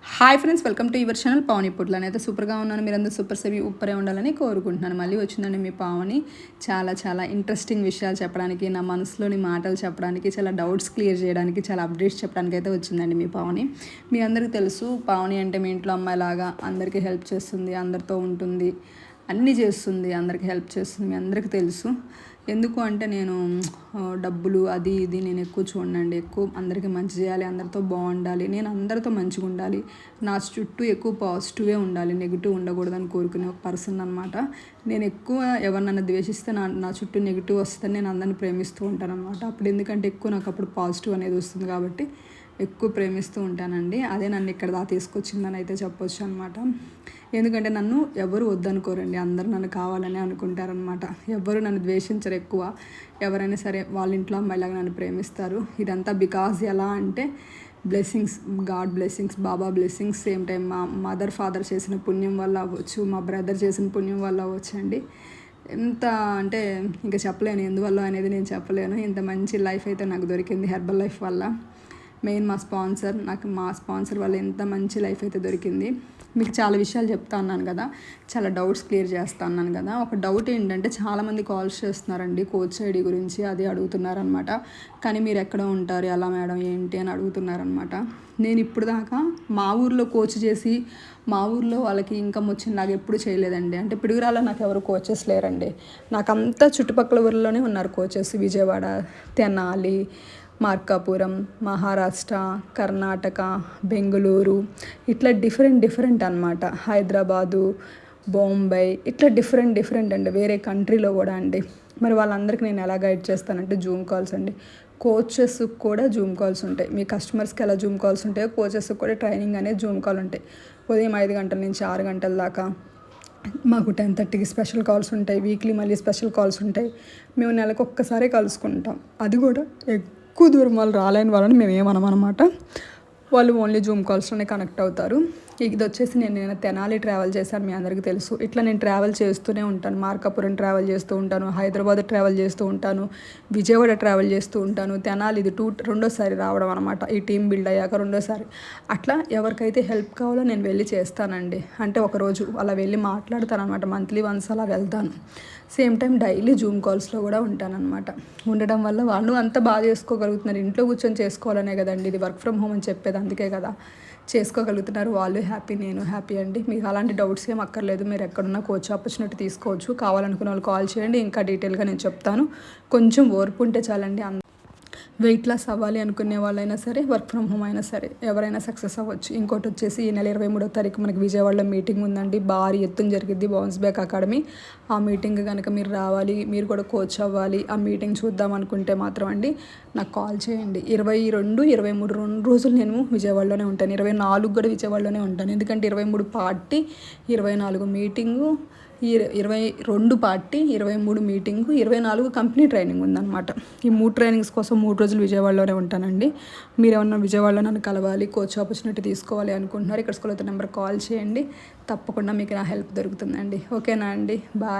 Hi friends, welcome to your channel Pavani Putlani. అయితే సూపర్గా ఉన్నాను. మీరందరూ సూపర్ సేవి ఉప్పరే ఉండాలని కోరుకుంటున్నాను. మళ్ళీ వచ్చిందండి మీ పావని చాలా ఇంట్రెస్టింగ్ విషయాలు చెప్పడానికి, నా మనసులోని మాటలు చెప్పడానికి, చాలా డౌట్స్ క్లియర్ చేయడానికి, చాలా అప్డేట్స్ చెప్పడానికి అయితే వచ్చిందండి మీ పావని. మీ అందరికీ తెలుసు, పావని అంటే మీ ఇంట్లో అమ్మాయిలాగా అందరికీ హెల్ప్ చేస్తుంది, అందరితో ఉంటుంది, అన్నీ చేస్తుంది, అందరికీ హెల్ప్ చేస్తుంది. మీ అందరికీ తెలుసు. ఎందుకు అంటే నేను డబ్బులు అది ఇది నేను ఎక్కువ చూడండి. ఎక్కువ అందరికీ మంచి చేయాలి, అందరితో బాగుండాలి, నేను అందరితో మంచిగా ఉండాలి, నా చుట్టూ ఎక్కువ పాజిటివే ఉండాలి, నెగిటివ్ ఉండకూడదని కోరుకునే ఒక పర్సన్ అనమాట. నేను ఎక్కువ ఎవరు నన్ను ద్వేషిస్తే నా చుట్టూ నెగిటివ్ వస్తే నేను అందరిని ప్రేమిస్తూ ఉంటాను అనమాట. అప్పుడు ఎందుకంటే ఎక్కువ నాకు అప్పుడు పాజిటివ్ అనేది వస్తుంది కాబట్టి ఎక్కువ ప్రేమిస్తూ ఉంటానండి. అదే నన్ను ఇక్కడ దా తీసుకొచ్చిందని అయితే చెప్పొచ్చు అనమాట. ఎందుకంటే నన్ను ఎవరు వద్దనుకోరండి, అందరూ నన్ను కావాలని అనుకుంటారనమాట. ఎవరు నన్ను ద్వేషించరు. ఎక్కువ ఎవరైనా సరే వాళ్ళ ఇంట్లో అమ్మాయిలాగా నన్ను ప్రేమిస్తారు. ఇదంతా బికాజ్ ఎలా అంటే బ్లెస్సింగ్స్, గాడ్ బ్లెస్సింగ్స్, బాబా బ్లెస్సింగ్స్, సేమ్ టైం మా మదర్ ఫాదర్ చేసిన పుణ్యం వల్ల అవ్వచ్చు, మా బ్రదర్ చేసిన పుణ్యం వల్ల అవ్వచ్చు అండి. ఎంత అంటే ఇంకా చెప్పలేను ఎందువల్ల అనేది, నేను చెప్పలేను. ఇంత మంచి లైఫ్ అయితే నాకు దొరికింది హెర్బల్ లైఫ్ వల్ల. మెయిన్ మా స్పాన్సర్ వల్ల ఎంత మంచి లైఫ్ అయితే దొరికింది. మీకు చాలా విషయాలు చెప్తా ఉన్నాను కదా, చాలా డౌట్స్ క్లియర్ చేస్తా ఉన్నాను కదా. ఒక డౌట్ ఏంటంటే చాలామంది కాల్స్ చేస్తున్నారండి కోచ్ ఐడి గురించి, అది అడుగుతున్నారనమాట. కానీ మీరు ఎక్కడ ఉంటారు, ఎలా మేడం ఏంటి అని అడుగుతున్నారనమాట. నేను ఇప్పుడు దాకా మా ఊర్లో కోచ్ చేసి మా ఊర్లో వాళ్ళకి ఇన్కమ్ వచ్చింది నాకు ఎప్పుడు చేయలేదండి. అంటే పిడుగురాల్లో నాకు ఎవరు కోచెస్ లేరండి. నాకంతా చుట్టుపక్కల ఊర్లోనే ఉన్నారు కోచెస్. విజయవాడ, తెనాలి, మార్కాపురం, మహారాష్ట్ర, కర్ణాటక, బెంగళూరు, ఇట్లా డిఫరెంట్ అనమాట. హైదరాబాదు, బొంబై, ఇట్లా డిఫరెంట్ అండి. వేరే కంట్రీలో కూడా అండి. మరి వాళ్ళందరికీ నేను ఎలా గైడ్ చేస్తానంటే జూమ్ కాల్స్ అండి. కోచెస్కి కూడా జూమ్ కాల్స్ ఉంటాయి. మీ కస్టమర్స్కి ఎలా జూమ్ కాల్స్ ఉంటాయో కోచెస్కి కూడా ట్రైనింగ్ అనేది జూమ్ కాల్ ఉంటాయి. ఉదయం 5 గంటల నుంచి 6 గంటల దాకా మాకు 10:30కి స్పెషల్ కాల్స్ ఉంటాయి. వీక్లీ మళ్ళీ స్పెషల్ కాల్స్ ఉంటాయి. మేము నెలకు ఒక్కసారే కలుసుకుంటాం. అది కూడా ఎక్కువ దూరం వాళ్ళు రాలేని వాళ్ళని మేము ఏమనమన్నమాట. వాళ్ళు ఓన్లీ జూమ్ కాల్స్లోనే కనెక్ట్ అవుతారు. ఇది వచ్చేసి నేను తెనాలి ట్రావెల్ చేశాను, మీ అందరికీ తెలుసు. ఇట్లా నేను ట్రావెల్ చేస్తూనే ఉంటాను. మార్కాపురం ట్రావెల్ చేస్తూ ఉంటాను, హైదరాబాద్ ట్రావెల్ చేస్తూ ఉంటాను, విజయవాడ ట్రావెల్ చేస్తూ ఉంటాను. తెనాలి ఇది రెండోసారి రావడం అనమాట. ఈ టీం బిల్డ్ అయ్యాక రెండోసారి. అట్లా ఎవరికైతే హెల్ప్ కావాలో నేను వెళ్ళి చేస్తానండి. అంటే ఒకరోజు అలా వెళ్ళి మాట్లాడతాను అనమాట. మంత్లీ వన్స్ అలా వెళ్తాను. సేమ్ టైం డైలీ జూమ్ కాల్స్లో కూడా ఉంటానన్నమాట. ఉండడం వల్ల వాళ్ళు అంతా బాగా చేసుకోగలుగుతున్నారు. ఇంట్లో కూర్చొని చేసుకోవాలనే కదండి ఇది వర్క్ ఫ్రమ్ హోమ్ అని చెప్పేది, అందుకే కదా చేసుకోగలుగుతున్నారు. వాళ్ళు హ్యాపీ, నేను హ్యాపీ అండి. మీకు అలాంటి డౌట్స్ ఏం అక్కర్లేదు. మీరు ఎక్కడున్నా కోచ్ ఆపర్చునిటీ తీసుకోవచ్చు. కావాలనుకున్న వాళ్ళు కాల్ చేయండి, ఇంకా డీటెయిల్గా నేను చెప్తాను. కొంచెం ఓర్పు ఉంటే చాలండి. వెయిట్ లాస్ అవ్వాలి అనుకునే వాళ్ళైనా సరే, వర్క్ ఫ్రమ్ హోమ్ అయినా సరే ఎవరైనా సక్సెస్ అవ్వచ్చు. ఇంకోటి వచ్చేసి ఈ నెల 23వ తారీఖు మనకి విజయవాడలో మీటింగ్ ఉందండి. భారీ ఎత్తున జరిగిద్ది బౌన్స్ బ్యాక్ అకాడమీ. ఆ మీటింగ్ కనుక మీరు రావాలి, మీరు కూడా కోచ్ అవ్వాలి, ఆ మీటింగ్ చూద్దాం అనుకుంటే మాత్రం అండి నాకు కాల్ చేయండి. 22, 23 2 రోజులు నేను విజయవాడలోనే ఉంటాను. 24 కూడా విజయవాడలోనే ఉంటాను. ఎందుకంటే 23 party, 24 meeting, 22 party, 23 meeting, 24 company training ఉందన్నమాట. ఈ 3 ట్రైనింగ్స్ కోసం 3 రోజులు విజయవాడలోనే ఉంటానండి. మీరు ఏమన్నా విజయవాడలో నన్ను కలవాలి, కోచ్ ఆపర్చునిటీ తీసుకోవాలి అనుకుంటున్నారు, ఇక్కడ స్కూల్ అయితే నెంబర్ కాల్ చేయండి. తప్పకుండా మీకు నా హెల్ప్ దొరుకుతుందండి. ఓకేనా అండి, బాయ్.